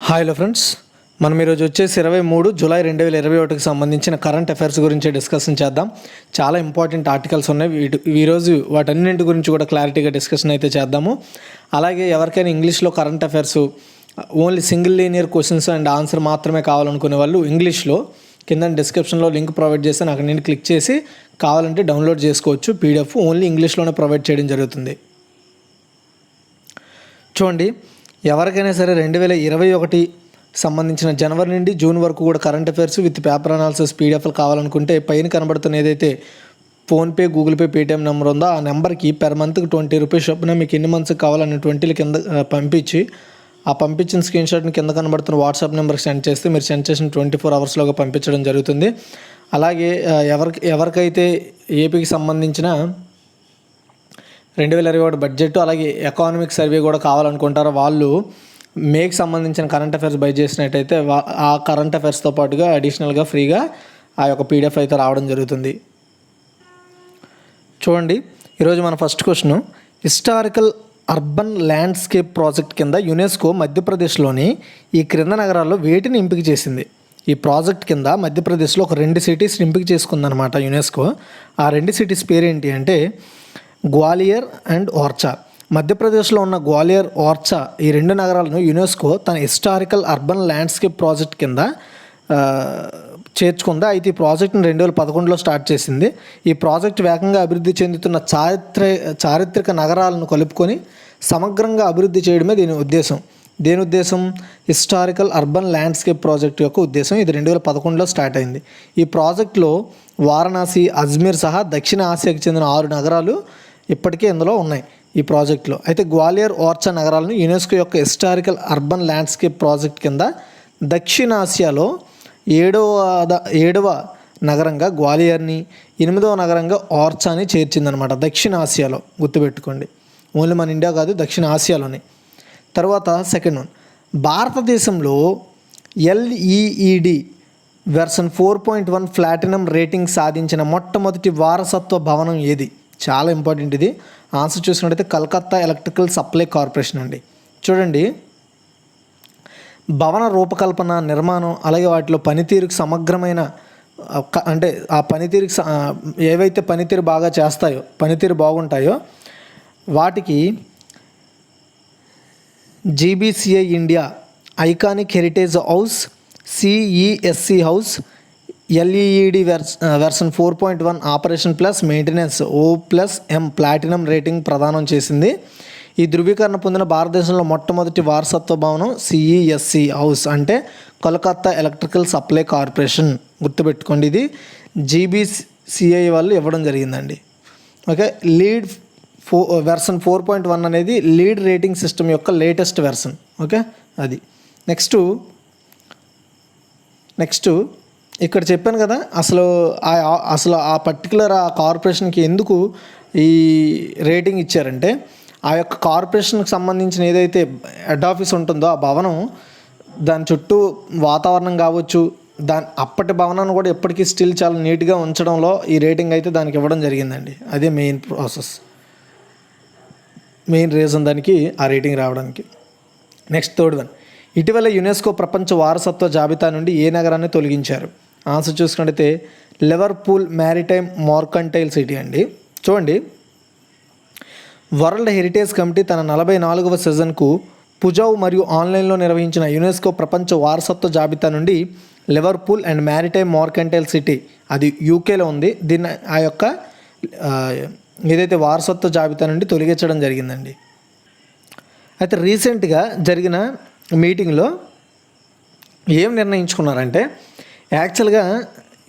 Hello friends, మనం ఈరోజు వచ్చేసి 23 జూలై 2021కి సంబంధించిన కరెంట్ అఫైర్స్ గురించి డిస్కషన్ చేద్దాం. చాలా ఇంపార్టెంట్ ఆర్టికల్స్ ఉన్నాయి. ఈరోజు వాటన్నింటి గురించి కూడా క్లారిటీగా డిస్కషన్ అయితే చేద్దాము. అలాగే ఎవరికైనా ఇంగ్లీష్లో current affairs only single linear questions and answer మాత్రమే కావాలనుకునే వాళ్ళు ఇంగ్లీష్లో కింద డిస్క్రిప్షన్లో లింక్ ప్రొవైడ్ చేస్తాను. అక్కడ నేను క్లిక్ చేసి కావాలంటే డౌన్లోడ్ చేసుకోవచ్చు. పీడిఎఫ్ ఓన్లీ ఇంగ్లీష్లోనే ప్రొవైడ్ చేయడం జరుగుతుంది. చూడండి, ఎవరికైనా సరే 2021 సంబంధించిన జనవరి నుండి జూన్ వరకు కూడా current affairs with paper analysis పీడిఎఫ్లు కావాలనుకుంటే పైన కనబడుతున్న ఏదైతే PhonePe, Google Pay, Paytm number ఉందో ఆ నెంబర్కి పెర్ మంత్కి 20 రూపీస్ చొప్పున మీకు ఎన్ని మంత్స్కి కావాలని 20 కింద పంపించి ఆ పంపించిన స్క్రీన్ షాట్ని కింద కనబడుతున్న వాట్సాప్ నెంబర్కి సెండ్ చేస్తే మీరు సెండ్ చేసిన 24 అవర్స్లోగా పంపించడం జరుగుతుంది. అలాగే ఎవరికైతే ఏపీకి సంబంధించిన 2021 బడ్జెట్ అలాగే ఎకానమిక్ సర్వే కూడా కావాలనుకుంటారో వాళ్ళు మేకి సంబంధించిన కరెంట్ అఫైర్స్ బై చేసినట్టయితే ఆ కరెంట్ అఫైర్స్తో పాటుగా అడిషనల్గా ఫ్రీగా ఆ యొక్క పీడిఎఫ్ అయితే రావడం జరుగుతుంది. చూడండి, ఈరోజు మన first question, historical urban landscape project కింద యునెస్కో మధ్యప్రదేశ్లోని ఈ క్రింద నగరాల్లో వేటిని ఎంపిక చేసింది? ఈ ప్రాజెక్ట్ కింద మధ్యప్రదేశ్లో ఒక 2 సిటీస్ని ఎంపిక చేసుకుందనమాట యునెస్కో. ఆ 2 సిటీస్ పేరేంటి అంటే గ్వాలియర్ అండ్ ఓర్చా. మధ్యప్రదేశ్లో ఉన్న గ్వాలియర్, ఓర్చా ఈ 2 నగరాలను యునెస్కో తన హిస్టారికల్ అర్బన్ ల్యాండ్స్కేప్ ప్రాజెక్ట్ కింద చేర్చుకుంది. అయితే ఈ ప్రాజెక్ట్ని 2011లో స్టార్ట్ చేసింది. ఈ ప్రాజెక్ట్ వేగంగా అభివృద్ధి చెందుతున్న చారిత్రక నగరాలను కలుపుకొని సమగ్రంగా అభివృద్ధి చేయడమే దేని ఉద్దేశం హిస్టారికల్ అర్బన్ ల్యాండ్స్కేప్ ప్రాజెక్ట్ యొక్క ఉద్దేశం. ఇది 2011లో స్టార్ట్ అయింది. ఈ ప్రాజెక్టులో వారణాసి, అజ్మీర్ సహా దక్షిణ ఆసియాకి చెందిన 6 నగరాలు ఇప్పటికే ఇందులో ఉన్నాయి ఈ ప్రాజెక్టులో. అయితే గ్వాలియర్, ఓర్చా నగరాలను యునెస్కో యొక్క హిస్టారికల్ అర్బన్ ల్యాండ్స్కేప్ ప్రాజెక్ట్ కింద దక్షిణాసియాలో 7వ నగరంగా గ్వాలియర్ని, 8వ నగరంగా ఓర్చాని చేర్చిందనమాట. దక్షిణాసియాలో గుర్తుపెట్టుకోండి, ఓన్లీ మన ఇండియా కాదు, దక్షిణ ఆసియాలోని. తర్వాత సెకండ్ వన్, భారతదేశంలో ఎల్ఈఈడి వెర్షన్ 4.1 ప్లాటినం రేటింగ్ సాధించిన మొట్టమొదటి వారసత్వ భవనం ఏది? చాలా ఇంపార్టెంట్ ఇది. ఆన్సర్ చూసినట్టయితే కలకత్తా ఎలక్ట్రికల్ సప్లై కార్పొరేషన్ అండి. చూడండి, భవన రూపకల్పన, నిర్మాణం అలాగే వాటిలో పనితీరుకు సమగ్రమైన అంటే ఆ పనితీరుకి ఏవైతే పనితీరు బాగా చేస్తాయో, పనితీరు బాగుంటాయో వాటికి GBCI India iconic heritage house, CESC house, LEED version 4.1 operation plus maintenance O+M platinum rating ప్రదానం చేసింది. ఈ ధృవీకరణ పొందిన భారతదేశంలో మొట్టమొదటి వారసత్వ భవనం సిఈఎస్సి హౌస్ అంటే కోల్కతా ఎలక్ట్రికల్ సప్లై కార్పొరేషన్. గుర్తుపెట్టుకోండి, ఇది జీబీసీఐ వాళ్ళు ఇవ్వడం జరిగిందండి. ఓకే, వెర్షన్ 4.1 అనేది లీడ్ రేటింగ్ సిస్టమ్ యొక్క లేటెస్ట్ వెర్షన్. ఓకే, అది నెక్స్ట్ ఇక్కడ చెప్పాను కదా, అసలు ఆ పర్టికులర్ ఆ కార్పొరేషన్కి ఎందుకు ఈ రేటింగ్ ఇచ్చారంటే ఆ యొక్క కార్పొరేషన్కి సంబంధించిన ఏదైతే హెడ్ ఆఫీస్ ఉంటుందో ఆ భవనం, దాని చుట్టూ వాతావరణం కావచ్చు, అప్పటి భవనాన్ని కూడా ఎప్పటికీ స్టిల్ చాలా నీట్గా ఉంచడంలో ఈ రేటింగ్ అయితే దానికి ఇవ్వడం జరిగిందండి. అదే మెయిన్ రీజన్ దానికి ఆ రేటింగ్ రావడానికి. నెక్స్ట్ థర్డ్ వన్, ఇటీవల యునెస్కో ప్రపంచ వారసత్వ జాబితా నుండి ఏ నగరాన్ని తొలగించారు? ఆన్సర్ చూసుకున్నట్టయితే లివర్పూల్ మ్యారిటైమ్ మర్కంటైల్ సిటీ అండి. చూడండి, వరల్డ్ హెరిటేజ్ కమిటీ తన 44వ సీజన్కు పుజౌ మరియు ఆన్లైన్లో నిర్వహించిన యునెస్కో ప్రపంచ వారసత్వ జాబితా నుండి Liverpool and maritime mercantile city, అది యూకేలో ఉంది, దీన్ని ఆ యొక్క ఏదైతే వారసత్వ జాబితా నుండి తొలగించడం జరిగిందండి. అయితే రీసెంట్గా జరిగిన మీటింగ్లో ఏం నిర్ణయించుకున్నారంటే యాక్చువల్గా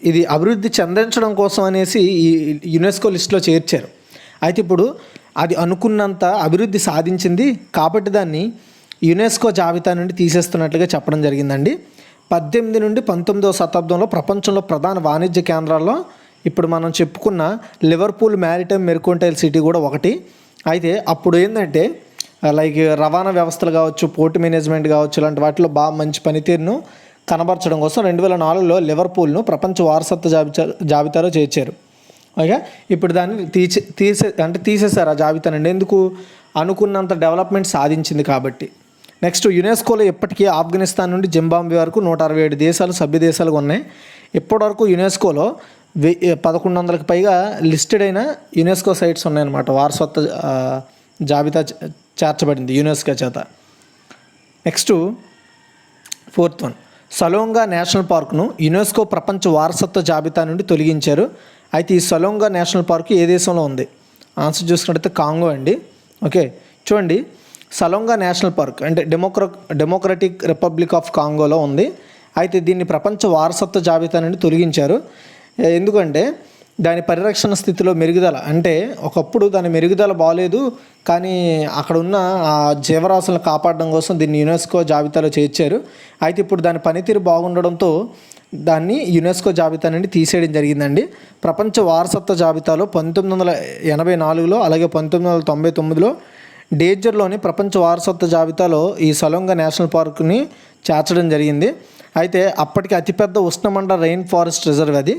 ఇది అభివృద్ధి చెందించడం కోసం అనేసి ఈ యునెస్కో లిస్టులో చేర్చారు. అయితే ఇప్పుడు అది అనుకున్నంత అభివృద్ధి సాధించింది కాబట్టి దాన్ని యునెస్కో జాబితా నుండి తీసేస్తున్నట్లుగా చెప్పడం జరిగిందండి. 18 నుండి 19వ శతాబ్దంలో ప్రపంచంలో ప్రధాన వాణిజ్య కేంద్రాల్లో ఇప్పుడు మనం చెప్పుకున్న లివర్పూల్ మ్యారిటైమ్ మెర్కంటైల్ సిటీ కూడా ఒకటి. అయితే అప్పుడు ఏంటంటే లైక్ రవాణా వ్యవస్థలు కావచ్చు, పోర్ట్ మేనేజ్మెంట్ కావచ్చు, ఇలాంటి వాటిలో బాగా మంచి పనితీరును కనబరచడం కోసం 2004లో లివర్పూల్ను ప్రపంచ వారసత్వ జాబితాలో చేర్చారు. ఓకే, ఇప్పుడు దాన్ని తీసేశారు ఆ జాబితానండి. ఎందుకు? అనుకున్నంత డెవలప్మెంట్ సాధించింది కాబట్టి. నెక్స్ట్ యునెస్కోలో ఇప్పటికీ ఆఫ్ఘనిస్తాన్ నుండి జింబాబ్వే వరకు 167 దేశాలు సభ్య దేశాలుగా ఉన్నాయి. ఇప్పటివరకు యునెస్కోలో 1100కి పైగా లిస్టెడ్ అయిన యునెస్కో సైట్స్ ఉన్నాయన్నమాట. వారసత్వ జాబితా చేర్చబడింది యునెస్కో చేత. Next 4th one, Salonga national పార్క్ను యునెస్కో ప్రపంచ వారసత్వ జాబితా నుండి తొలగించారు. అయితే ఈ సలోంగా నేషనల్ పార్క్ ఏ దేశంలో ఉంది? ఆన్సర్ చూసుకున్నట్టయితే కాంగో అండి. ఓకే, చూడండి, సలోంగా నేషనల్ పార్క్ అంటే డెమోక్రటిక్ రిపబ్లిక్ ఆఫ్ కాంగోలో ఉంది. అయితే దీన్ని ప్రపంచ వారసత్వ జాబితా నుండి తొలగించారు. ఎందుకంటే దాని పరిరక్షణ స్థితిలో మెరుగుదల, అంటే ఒకప్పుడు దాని మెరుగుదల బాగలేదు, కానీ అక్కడ ఉన్న ఆ జీవరాశులను కాపాడడం కోసం దీన్ని యునెస్కో జాబితాలో చేర్చారు. అయితే ఇప్పుడు దాని పనితీరు బాగుండడంతో దాన్ని యునెస్కో జాబితా నుండి తీసేయడం జరిగిందండి. ప్రపంచ వారసత్వ జాబితాలో 1984లో అలాగే 1999లో డేంజర్లోని ప్రపంచ వారసత్వ జాబితాలో ఈ సలోంగా నేషనల్ పార్క్ని చేర్చడం జరిగింది. అయితే అప్పటికి అతిపెద్ద ఉష్ణమండ రెయిన్ ఫారెస్ట్ రిజర్వ్ అది.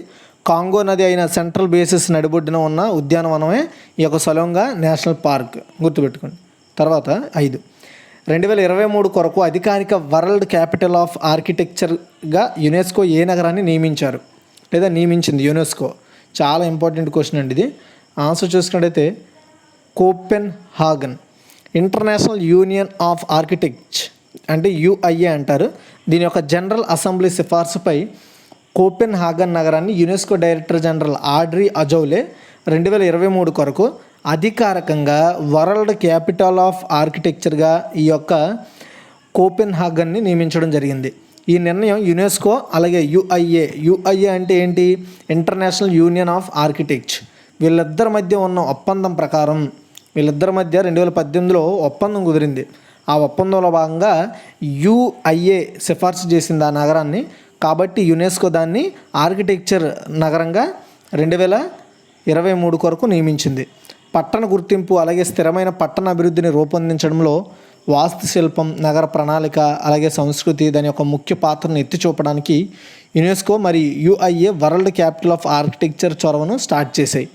కాంగో నది అయిన సెంట్రల్ బేసిస్ నడిబొడ్డున ఉన్న ఉద్యానవనమే ఈ యొక్క సలోంగా నేషనల్ పార్క్, గుర్తుపెట్టుకోండి. తర్వాత 5, 2023 కొరకు అధికారిక వరల్డ్ క్యాపిటల్ ఆఫ్ ఆర్కిటెక్చర్గా యునెస్కో ఏ నగరాన్ని నియమించారు లేదా నియమించింది యునెస్కో? చాలా ఇంపార్టెంట్ క్వశ్చన్ అండి ఇది. ఆన్సర్ చూసుకున్నట్టయితే కోపెన్ హాగన్. ఇంటర్నేషనల్ యూనియన్ ఆఫ్ ఆర్కిటెక్ట్స్ అంటే యుఐఏ అంటారు. దీని యొక్క జనరల్ అసెంబ్లీ సిఫార్సుపై కోపెన్ హాగన్ నగరాన్ని UNESCO director general Audrey Azoulay 2023 కొరకు అధికారికంగా వరల్డ్ క్యాపిటల్ ఆఫ్ ఆర్కిటెక్చర్గా ఈ యొక్క కోపెన్ హాగన్ని నియమించడం జరిగింది. ఈ నిర్ణయం యునెస్కో అలాగే యుఐఏ అంటే ఏంటి? International union of architects. వీళ్ళిద్దరి మధ్య ఉన్న ఒప్పందం ప్రకారం, వీళ్ళిద్దరి మధ్య 2018లో ఒప్పందం కుదిరింది. ఆ ఒప్పందంలో భాగంగా యుఐఏ సిఫార్సు చేసింది ఆ నగరాన్ని. కాబట్టి యునెస్కో దాన్ని ఆర్కిటెక్చర్ నగరంగా 2023 కొరకు నియమించింది. పట్టణ గుర్తింపు అలాగే స్థిరమైన పట్టణ అభివృద్ధిని రూపొందించడంలో వాస్తుశిల్పం, నగర ప్రణాళిక అలాగే సంస్కృతి దాని యొక్క ముఖ్య పాత్రను ఎత్తి చూపడానికి యునెస్కో మరియు UIA world capital of architecture చొరవను స్టార్ట్ చేశాయి.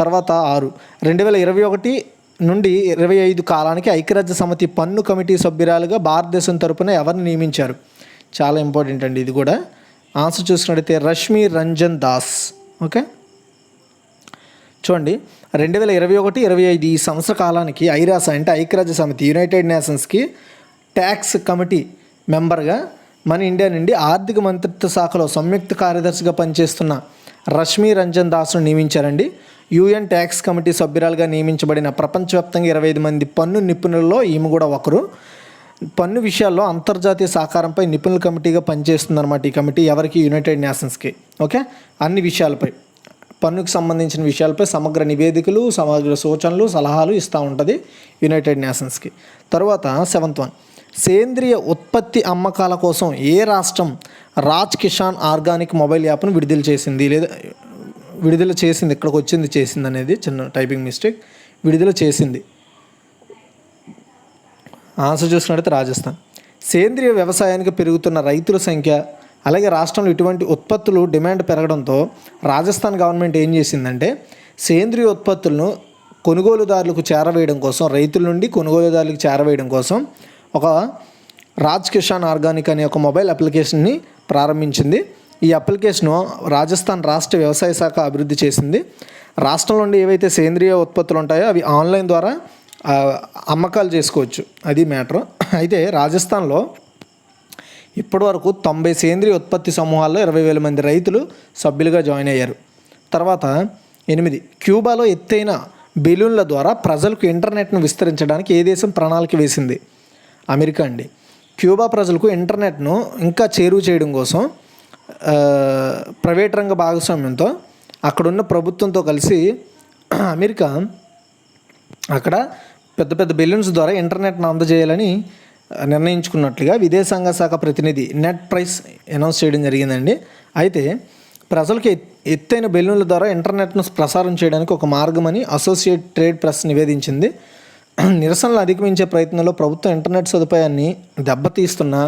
తర్వాత 6, 2021 నుండి 25 కాలానికి ఐక్యరాజ్య సమితి పన్ను కమిటీ సభ్యురాలుగా భారతదేశం తరపున ఎవరిని నియమించారు? చాలా ఇంపార్టెంట్ అండి ఇది కూడా. ఆన్సర్ చూసుకున్నట్టయితే రష్మి రంజన్ దాస్. ఓకే, చూడండి, 2021-25 ఈ సంవత్సర కాలానికి ఐరాస అంటే ఐక్యరాజ్య సమితి యునైటెడ్ నేషన్స్కి ట్యాక్స్ కమిటీ మెంబర్గా మన ఇండియా నుండి ఆర్థిక మంత్రిత్వ శాఖలో సంయుక్త కార్యదర్శిగా పనిచేస్తున్న రష్మి రంజన్ దాస్ను నియమించారండి. యుఎన్ ట్యాక్స్ కమిటీ సభ్యురాలుగా నియమించబడిన ప్రపంచవ్యాప్తంగా 25 మంది పన్ను నిపుణులలో ఈమె కూడా ఒకరు. పన్ను విషయాల్లో అంతర్జాతీయ సహకారంపై నిపుణుల కమిటీగా పనిచేస్తుందన్నమాట ఈ కమిటీ. ఎవరికి? యునైటెడ్ నేషన్స్కి. ఓకే, అన్ని విషయాలపై, పన్నుకు సంబంధించిన విషయాలపై సమగ్ర నివేదికలు, సమగ్ర సూచనలు, సలహాలు ఇస్తూ ఉంటుంది యునైటెడ్ నేషన్స్కి. తర్వాత 7th వన్, సేంద్రియ ఉత్పత్తి అమ్మకాల కోసం ఏ రాష్ట్రం రాజ్ కిసాన్ ఆర్గానిక్ మొబైల్ యాప్ను విడుదల చేసింది? ఇక్కడికి వచ్చింది చేసింది అనేది చిన్న టైపింగ్ మిస్టేక్. విడుదల చేసింది. ఆన్సర్ చూసుకున్నట్టయితే రాజస్థాన్. సేంద్రియ వ్యవసాయానికి పెరుగుతున్న రైతుల సంఖ్య అలాగే రాష్ట్రంలో ఇటువంటి ఉత్పత్తులు డిమాండ్ పెరగడంతో రాజస్థాన్ గవర్నమెంట్ ఏం చేసిందంటే సేంద్రియ ఉత్పత్తులను కొనుగోలుదారులకు చేరవేయడం కోసం, రైతుల నుండి కొనుగోలుదారులకు చేరవేయడం కోసం ఒక రాజ్ కిసాన్ ఆర్గానిక్ అనే ఒక మొబైల్ అప్లికేషన్ని ప్రారంభించింది. ఈ అప్లికేషను రాజస్థాన్ రాష్ట్ర వ్యవసాయ శాఖ అభివృద్ధి చేసింది. రాష్ట్రంలో నుండి ఏవైతే సేంద్రియ ఉత్పత్తులు ఉంటాయో అవి ఆన్లైన్ ద్వారా అమ్మకాలు చేసుకోవచ్చు, అది మ్యాటర్. అయితే రాజస్థాన్లో ఇప్పటివరకు 90 సేంద్రియ ఉత్పత్తి సమూహాల్లో 20,000 మంది రైతులు సభ్యులుగా జాయిన్ అయ్యారు. తర్వాత 8, క్యూబాలో ఎత్తైన బెలూన్ల ద్వారా ప్రజలకు ఇంటర్నెట్ను విస్తరించడానికి ఏ దేశం ప్రణాళిక వేసింది? అమెరికా అండి. క్యూబా ప్రజలకు ఇంటర్నెట్ను ఇంకా చేరువ చేయడం కోసం ప్రైవేట్ రంగ భాగస్వామ్యంతో అక్కడున్న ప్రభుత్వంతో కలిసి అమెరికా అక్కడ పెద్ద పెద్ద బెలూన్స్ ద్వారా ఇంటర్నెట్ను అందజేయాలని నిర్ణయించుకున్నట్లుగా విదేశాంగ శాఖ ప్రతినిధి నెట్ ప్రైస్ అనౌన్స్ చేయడం జరిగిందండి. అయితే ప్రజలకు ఎత్తైన బెలూన్ల ద్వారా ఇంటర్నెట్ను ప్రసారం చేయడానికి ఒక మార్గమని అసోసియేట్ ట్రేడ్ ప్రెస్ నివేదించింది. నిరసనలు అధిగమించే ప్రయత్నంలో ప్రభుత్వం ఇంటర్నెట్ సదుపాయాన్ని దెబ్బతీస్తున్నా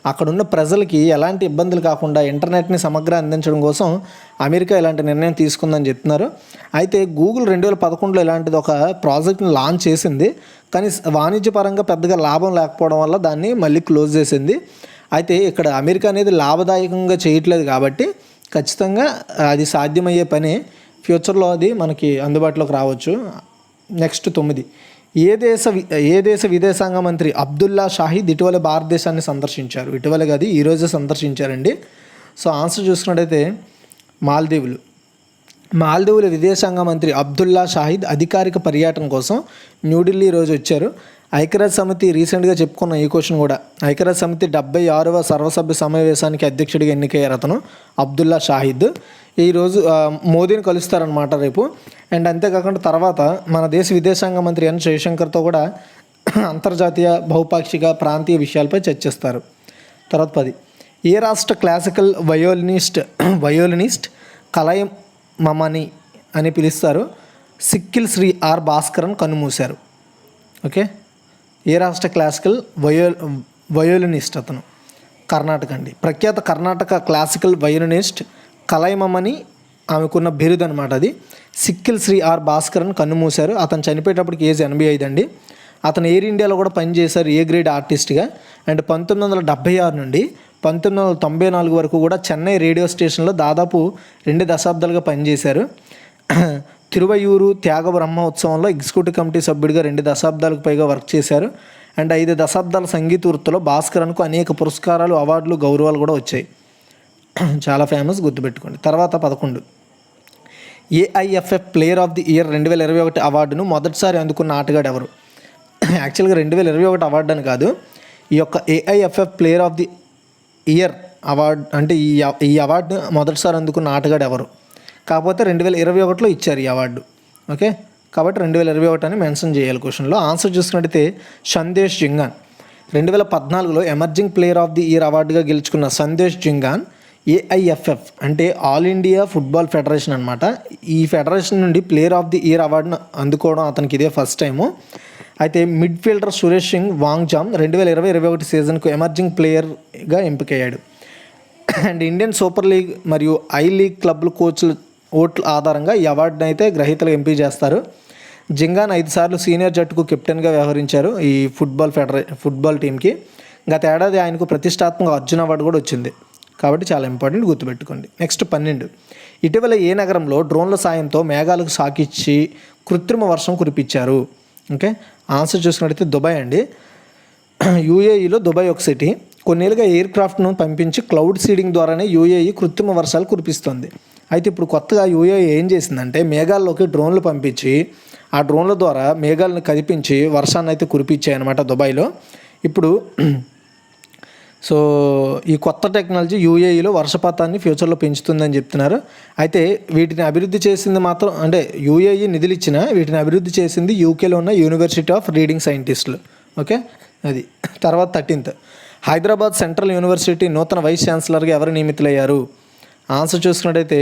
అక్కడున్న ప్రజలకి ఎలాంటి ఇబ్బందులు కాకుండా ఇంటర్నెట్ని సమగ్ర అందించడం కోసం అమెరికా ఇలాంటి నిర్ణయం తీసుకుందని చెప్తున్నారు. అయితే గూగుల్ 2011లో ఇలాంటిది ఒక ప్రాజెక్ట్ని లాంచ్ చేసింది, కానీ వాణిజ్యపరంగా పెద్దగా లాభం లేకపోవడం వల్ల దాన్ని మళ్ళీ క్లోజ్ చేసింది. అయితే ఇక్కడ అమెరికా అనేది లాభదాయకంగా చేయట్లేదు కాబట్టి ఖచ్చితంగా అది సాధ్యమయ్యే పని. ఫ్యూచర్లో అది మనకి అందుబాటులోకి రావచ్చు. నెక్స్ట్ 9, ఏ దేశ విదేశాంగ మంత్రి అబ్దుల్లా షాహిద్ ఇటీవల భారతదేశాన్ని సందర్శించారు? ఇటీవల కాదు, ఈరోజే సందర్శించారండి. సో ఆన్సర్ చూసుకున్నట్టయితే మాల్దీవుల విదేశాంగ మంత్రి అబ్దుల్లా షాహిద్ అధికారిక పర్యటన కోసం న్యూఢిల్లీ ఈరోజు వచ్చారు. ఐక్యరాజ్య సమితి రీసెంట్గా చెప్పుకున్న ఈ క్వశ్చన్ కూడా, ఐక్యరాజ్య సమితి 76వ సర్వసభ్య సమావేశానికి అధ్యక్షుడిగా ఎన్నికయ్యారు అతను అబ్దుల్లా షాహిద్. ఈరోజు మోదీని కలుస్తారనమాట రేపు. అండ్ అంతేకాకుండా తర్వాత మన దేశ విదేశాంగ మంత్రి ఎన్ జయశంకర్తో కూడా అంతర్జాతీయ బహుపాక్షిక ప్రాంతీయ విషయాలపై చర్చిస్తారు. తర్వాత 10, ఏ రాష్ట్ర క్లాసికల్ వయోలినిస్ట్ కలై మమని అని పిలుస్తారు సిక్కిల్ శ్రీ ఆర్ భాస్కరన్ కన్నుమూశారు? ఓకే, ఏ రాష్ట్ర క్లాసికల్ వయోలినిస్ట్ అతను? కర్ణాటక అండి. ప్రఖ్యాత కర్ణాటక క్లాసికల్ వయోలినిస్ట్ కలైమమని ఆమెకున్న బిరుదు అనమాట అది. సిక్కిల్ శ్రీ ఆర్ భాస్కరన్ కన్నుమూశారు. అతను చనిపోయేటప్పటికి ఏజ్ 85 అండి. అతను ఎయిర్ ఇండియాలో కూడా పనిచేశారు ఏ గ్రేడ్ ఆర్టిస్ట్గా. అండ్ 1976 నుండి 1994 వరకు కూడా చెన్నై రేడియో స్టేషన్లో దాదాపు 2 దశాబ్దాలుగా పనిచేశారు. తిరువయూరు త్యాగ బ్రహ్మోత్సవంలో ఎగ్జిక్యూటివ్ కమిటీ సభ్యుడిగా 2 దశాబ్దాలకు పైగా వర్క్ చేశారు. అండ్ 5 దశాబ్దాల సంగీత వృత్తిలో భాస్కరన్కు అనేక పురస్కారాలు, అవార్డులు, గౌరవాలు కూడా వచ్చాయి. చాలా ఫేమస్, గుర్తుపెట్టుకోండి. తర్వాత 11, AIFF player of the year 2021 అవార్డును మొదటిసారి అందుకున్న ఆటగాడు ఎవరు? యాక్చువల్గా 2021 అవార్డు అని కాదు, ఈ యొక్క AIFF player of the year award అంటే ఈ అవార్డు మొదటిసారి అందుకున్న ఆటగాడు ఎవరు? కాకపోతే 2021లో ఇచ్చారు ఈ అవార్డు. ఓకే, కాబట్టి 2021 అని మెన్షన్ చేయాలి క్వశ్చన్లో. ఆన్సర్ చూసుకున్నట్టయితే సందేశ్ జింగాన్. 2014లో emerging player of the year అవార్డుగా గెలుచుకున్న సందేశ్ జింగాన్ ఏఐఎఫ్ఎఫ్ అంటే ఆల్ ఇండియా ఫుట్బాల్ ఫెడరేషన్ అనమాట. ఈ ఫెడరేషన్ నుండి ప్లేయర్ ఆఫ్ ది ఇయర్ అవార్డును అందుకోవడం అతనికి ఇదే ఫస్ట్ టైము. అయితే మిడ్ఫీల్డర్ సురేష్ సింగ్ వాంగ్జామ్ 2020-21 సీజన్కు ఎమర్జింగ్ ప్లేయర్గా ఎంపికయ్యాడు. అండ్ ఇండియన్ సూపర్ లీగ్ మరియు ఐ లీగ్ క్లబ్ల కోచ్ల ఓట్ల ఆధారంగా ఈ అవార్డును అయితే గ్రహీతలు ఎంపిక చేస్తారు. జింగాన్ 5 సార్లు సీనియర్ జట్టుకు కెప్టెన్గా వ్యవహరించారు ఈ ఫుట్బాల్ టీంకి. గత ఏడాది ఆయనకు ప్రతిష్టాత్మక అర్జున్ అవార్డు కూడా వచ్చింది. కాబట్టి చాలా ఇంపార్టెంట్, గుర్తుపెట్టుకోండి. నెక్స్ట్ 12, ఇటీవల ఏ నగరంలో డ్రోన్ల సాయంతో మేఘాలకు సాకిచ్చి కృత్రిమ వర్షం కురిపించారు? ఓకే, ఆన్సర్ చూసుకున్నట్టయితే దుబాయ్ అండి. యూఏఈలో దుబాయ్ ఒక సిటీ. కొన్నేళ్ళుగా ఎయిర్ క్రాఫ్ట్ను పంపించి క్లౌడ్ సీడింగ్ ద్వారానే యూఏఈ కృత్రిమ వర్షాలు కురిపిస్తుంది. అయితే ఇప్పుడు కొత్తగా యూఏఈ ఏం చేసిందంటే మేఘాల్లోకి డ్రోన్లు పంపించి ఆ డ్రోన్ల ద్వారా మేఘాలను కదిపించి వర్షాన్ని అయితే కురిపించాయి అన్నమాట దుబాయ్లో. ఇప్పుడు సో ఈ కొత్త టెక్నాలజీ యూఏఈలో వర్షపాతాన్ని ఫ్యూచర్లో పెంచుతుందని చెప్తున్నారు. అయితే వీటిని అభివృద్ధి చేసింది మాత్రం అంటే యూఏఈ నిధులు ఇచ్చిన వీటిని అభివృద్ధి చేసింది యూకేలో ఉన్న యూనివర్సిటీ ఆఫ్ రీడింగ్ సైంటిస్టులు. ఓకే, అది. తర్వాత 13, హైదరాబాద్ సెంట్రల్ యూనివర్సిటీ నూతన వైస్ ఛాన్సలర్గా ఎవరు నియమితులయ్యారు? ఆన్సర్ చూసుకున్నట్టయితే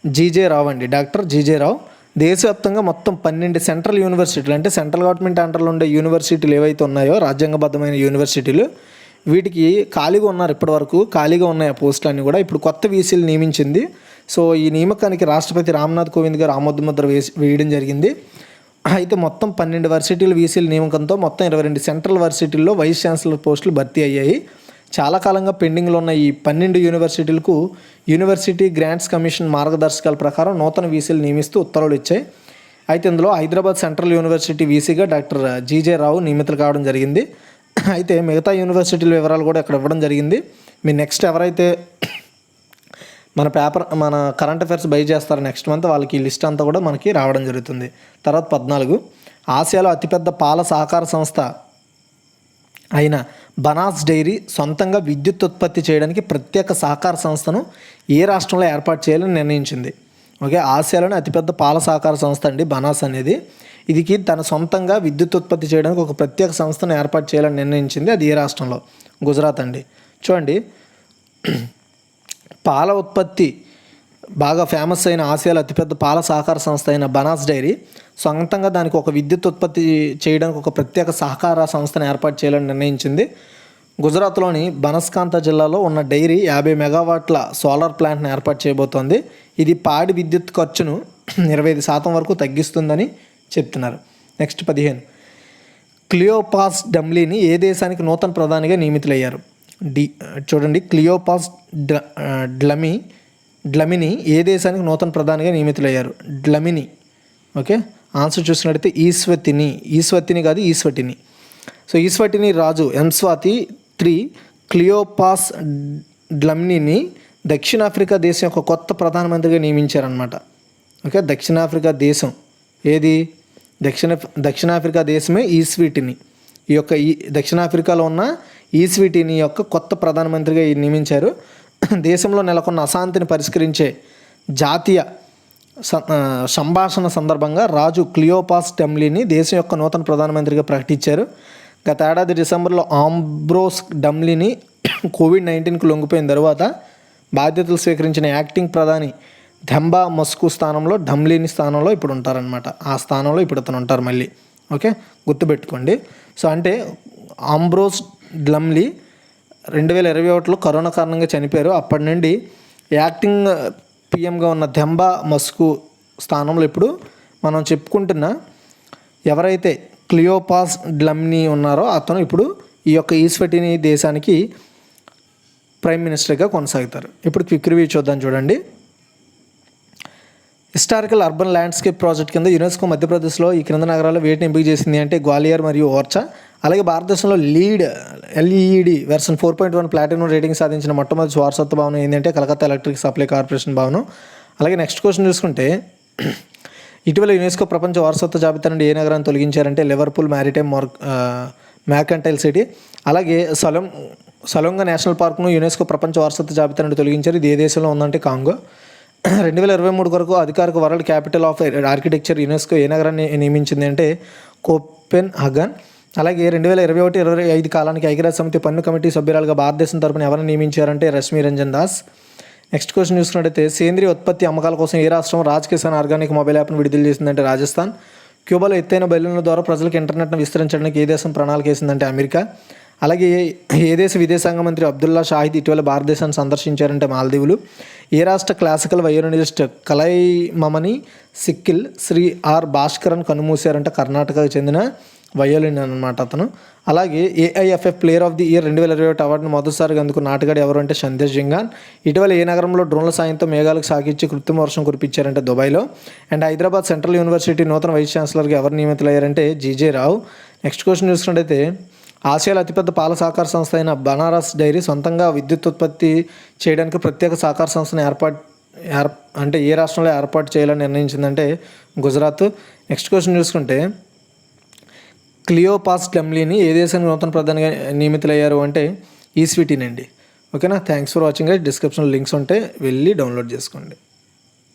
జీజే రావు అండి, డాక్టర్ జీజే రావు. దేశవ్యాప్తంగా మొత్తం 12 సెంట్రల్ యూనివర్సిటీలు అంటే సెంట్రల్ గవర్నమెంట్ అండర్లో ఉండే యూనివర్సిటీలు ఏవైతే ఉన్నాయో రాజ్యాంగబద్ధమైన యూనివర్సిటీలు, వీటికి ఖాళీగా ఉన్నారు. ఇప్పటివరకు ఖాళీగా ఉన్నాయి ఆ పోస్టులన్నీ కూడా. ఇప్పుడు కొత్త వీసీలు నియమించింది. సో ఈ నియామకానికి రాష్ట్రపతి రామ్నాథ్ కోవింద్ గారు ఆమోదముద్ర వేయడం జరిగింది. అయితే మొత్తం 12 వర్సిటీల వీసీల నియామకంతో మొత్తం 22 సెంట్రల్ వర్సిటీల్లో వైస్ ఛాన్సలర్ పోస్టులు భర్తీ అయ్యాయి. చాలా కాలంగా పెండింగ్లో ఉన్న ఈ 12 యూనివర్సిటీలకు యూనివర్సిటీ గ్రాంట్స్ కమిషన్ మార్గదర్శకాల ప్రకారం నూతన వీసీలు నియమిస్తూ ఉత్తర్వులు ఇచ్చాయి. అయితే ఇందులో హైదరాబాద్ సెంట్రల్ యూనివర్సిటీ వీసీగా డాక్టర్ జీజే రావు నియమితులు కావడం జరిగింది. అయితే మిగతా యూనివర్సిటీల వివరాలు కూడా ఇక్కడ ఇవ్వడం జరిగింది. మీరు నెక్స్ట్ ఎవరైతే మన కరెంట్ అఫైర్స్ బై చేస్తారో నెక్స్ట్ మంత్ వాళ్ళకి ఈ లిస్ట్ అంతా కూడా మనకి రావడం జరుగుతుంది. తర్వాత 14, ఆసియాలో అతిపెద్ద పాల సహకార సంస్థ అయిన బనాస్ డైరీ సొంతంగా విద్యుత్ ఉత్పత్తి చేయడానికి ప్రత్యేక సహకార సంస్థను ఏ రాష్ట్రంలో ఏర్పాటు చేయాలని నిర్ణయించింది? ఓకే, ఆసియాలోనే అతిపెద్ద పాల సహకార సంస్థ అండి బనాస్ అనేది. ఇది తన సొంతంగా విద్యుత్ ఉత్పత్తి చేయడానికి ఒక ప్రత్యేక సంస్థను ఏర్పాటు చేయాలని నిర్ణయించింది. అది ఏ రాష్ట్రంలో? గుజరాత్ అండి. చూడండి, పాల ఉత్పత్తి బాగా ఫేమస్ అయిన ఆసియాలో అతిపెద్ద పాల సహకార సంస్థ అయిన బనాస్ డైరీ సొంతంగా దానికి ఒక విద్యుత్ ఉత్పత్తి చేయడానికి ఒక ప్రత్యేక సహకార సంస్థను ఏర్పాటు చేయాలని నిర్ణయించింది. గుజరాత్లోని బనస్కాంత జిల్లాలో ఉన్న డైరీ 50 మెగావాట్ల సోలార్ ప్లాంట్ను ఏర్పాటు చేయబోతోంది. ఇది పాడి విద్యుత్ ఖర్చును 25% వరకు తగ్గిస్తుందని చెప్తున్నారు. నెక్స్ట్ 15. క్లియోపాస్ డమ్లీని ఏ దేశానికి నూతన ప్రధానిగా నియమితులయ్యారు? చూడండి, క్లియోపాస్ డ్లమిని ఏ దేశానికి నూతన ప్రధానిగా నియమితులయ్యారు? డ్లమిని. ఓకే, ఆన్సర్ చూసినట్టయితే ఈస్వతిని కాదు, ఈస్వటిని. సో ఈస్వటిని రాజు ఎంస్వాతి 3 క్లియోపాస్ డ్లమిని దక్షిణాఫ్రికా దేశం యొక్క కొత్త ప్రధానమంత్రిగా నియమించారనమాట. ఓకే, దక్షిణాఫ్రికా దేశం ఏది? దక్షిణాఫ్రికా దేశమే ఈస్వీటిని. ఈ దక్షిణాఫ్రికాలో ఉన్న ఈస్వీటిని యొక్క కొత్త ప్రధానమంత్రిగా నియమించారు. దేశంలో నెలకొన్న అశాంతిని పరిష్కరించే జాతీయ సంభాషణ సందర్భంగా రాజు క్లియోపాస్ డమ్లీని దేశం యొక్క నూతన ప్రధానమంత్రిగా ప్రకటించారు. గత ఏడాది డిసెంబర్లో ఆంబ్రోస్ డమ్లీని కోవిడ్-19కు లొంగిపోయిన తర్వాత బాధ్యతలు స్వీకరించిన యాక్టింగ్ ప్రధాని థెంబా మస్కు స్థానంలో డమ్లీని స్థానంలో ఇప్పుడు ఉంటారనమాట. ఆ స్థానంలో ఇప్పుడు అతను ఉంటారు మళ్ళీ. ఓకే, గుర్తుపెట్టుకోండి. సో అంటే ఆంబ్రోస్ డమ్లీ 2021లో కరోనా కారణంగా చనిపోయారు. అప్పటి నుండి యాక్టింగ్ పిఎంగా ఉన్న థెంబా మస్కు స్థానంలో ఇప్పుడు మనం చెప్పుకుంటున్న ఎవరైతే క్లియోపాస్ డ్లమిని ఉన్నారో అతను ఇప్పుడు ఈ యొక్క ఈస్వటిని దేశానికి ప్రైమ్ మినిస్టర్గా కొనసాగుతారు. ఇప్పుడు క్విక్ రివ్యూ చూద్దాం. చూడండి, హిస్టారికల్ అర్బన్ ల్యాండ్స్కేప్ ప్రాజెక్ట్ కింద యునెస్కో మధ్యప్రదేశ్లో ఈ క్రింద నగరాల్లో వేటిని ఎంపిక చేసింది అంటే గ్వాలియర్ మరియు ఓర్చా. అలాగే భారతదేశంలో ఎల్ఈడి వెర్షన్ 4.1 ప్లాటినం రేటింగ్ సాధించిన మొట్టమొదటి వారసత్వ భవనం ఏంటంటే కలకత్తా ఎలక్ట్రిక్ సప్లై కార్పొరేషన్ భవనం. అలాగే నెక్స్ట్ క్వశ్చన్ చూసుకుంటే, ఇటీవల యునెస్కో ప్రపంచ వారసత్వ జాబితా నుండి ఏ నగరాన్ని తొలగించారంటే లివర్పూల్ మ్యారిటైమ్ మ్యార్కంటైల్ సిటీ. అలాగే సలోంగా నేషనల్ పార్క్ను యునెస్కో ప్రపంచ వారసత్వ జాబితా నుండి తొలగించారు. ఇది ఏ దేశంలో ఉందంటే కాంగో. 2023 వరకు అధికారిక world capital of architecture UNESCO ఏ నగరాన్ని నియమించింది అంటే కోపెన్హాగన్. అలాగే 2021-2025 కాలానికి ఐక్యరాజ్య సమితి పన్ను కమిటీ సభ్యురాలుగా భారతదేశం తరపున ఎవరిని నియమించారంటే రష్మి రంజన్ దాస్. నెక్స్ట్ క్వశ్చన్ చూసుకున్నట్టయితే, సేంద్రీయ ఉత్పత్తి అమ్మకాల కోసం ఏ రాష్ట్రం రాజ్ కిసాన్ ఆర్గానిక్ మొబైల్ యాప్ను విడుదల చేసిందంటే రాజస్థాన్. క్యూబాలో ఎత్తైన బెలూన్ల ద్వారా ప్రజలకు ఇంటర్నెట్ను విస్తరించడానికి ఏ దేశం ప్రణాళిక వేసిందంటే అమెరికా. అలాగే ఏ దేశ విదేశాంగ మంత్రి అబ్దుల్లా షాహిద్ ఇటీవల భారతదేశాన్ని సందర్శించారంటే మాల్దీవులు. ఏ రాష్ట్ర క్లాసికల్ వయోలినిస్ట్ కలైమమని సిక్కిల్ శ్రీ ఆర్ భాస్కరన్ కన్నుమూశారంటే కర్ణాటకకు చెందిన వయోలిన్ అనమాట అతను. అలాగే AIFF player of the year 2021 అవార్డును మొదటిసారిగా అందుకు నాటగాడు ఎవరు అంటే సందేశ్ జింగాన్. ఇటీవల ఏ నగరంలో డ్రోన్ల సాయంతో మేఘాలకు సాగించి కృత్రిమ వర్షం కురిపించారంటే దుబాయ్లో. అండ్ హైదరాబాద్ సెంట్రల్ యూనివర్సిటీ నూతన వైస్ ఛాన్సలర్గా ఎవరు నియమితులయ్యారంటే జీజే రావు. నెక్స్ట్ క్వశ్చన్ చూసుకున్నట్టయితే, ఆసియాలో అతిపెద్ద పాల సహకార సంస్థ అయిన బనారస్ డైరీ సొంతంగా విద్యుత్ ఉత్పత్తి చేయడానికి ప్రత్యేక సహకార సంస్థను అంటే ఏ రాష్ట్రంలో ఏర్పాటు చేయాలని నిర్ణయించిందంటే గుజరాత్. నెక్స్ట్ క్వశ్చన్ చూసుకుంటే, క్లియోపాస్ డమ్లీని ఏ దేశానికి నూతన ప్రధానిగా నియమితులయ్యారు అంటే ఈస్వీటిని అండి. ఓకేనా, థ్యాంక్స్ ఫర్ వాచింగ్. డిస్క్రిప్షన్లో లింక్స్ ఉంటే వెళ్ళి డౌన్లోడ్ చేసుకోండి.